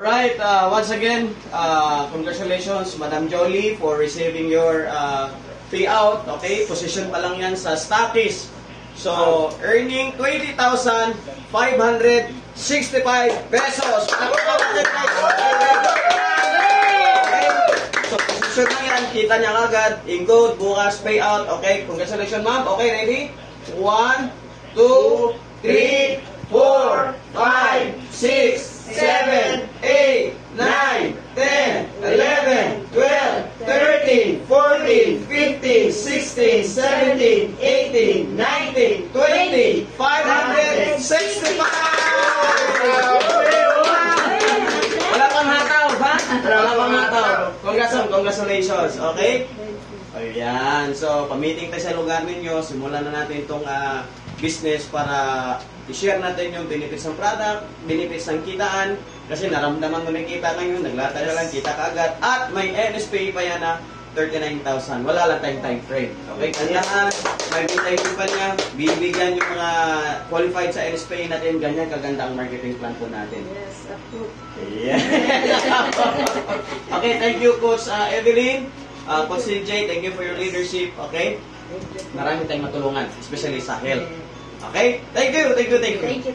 Right, once again, congratulations Madam Jolie for receiving your payout. Okay, position pa lang yan sa Stockist. So, earning 20,565 pesos. So, position lang yan, kita niya agad. In good, bukas payout. Okay, congratulations ma'am. Okay, ready? 1, 2, 3, 4, 5, 6, 7, 8, 9, 10, 11, 12, 13, 14, 15, 16, 17, 18, 19, 20, 565! Wala pang hataw, ha? Wala pang hataw. Congratulations, okay? Ayan, so pamiting tayo sa lugar ninyo, simulan na natin itong business para i-share natin yung benefits ng product, benefits ng kitaan, kasi naramdaman mo na yung kita ngayon, naglata na lang, kita kaagad, at may NSPA pa yan na 39,000. Wala lang tayong time frame. Okay, kanyahan, may time frame pa niya, bibigyan yung mga qualified sa NSPA natin, ganyan kaganda ang marketing plan po natin. Yes, approved. Yeah. Okay, thank you Coach Evelyn. Coach CJ, thank you for your leadership. Okay? Marami tayong matulungan, especially sa health. Okay? Thank you. Thank you.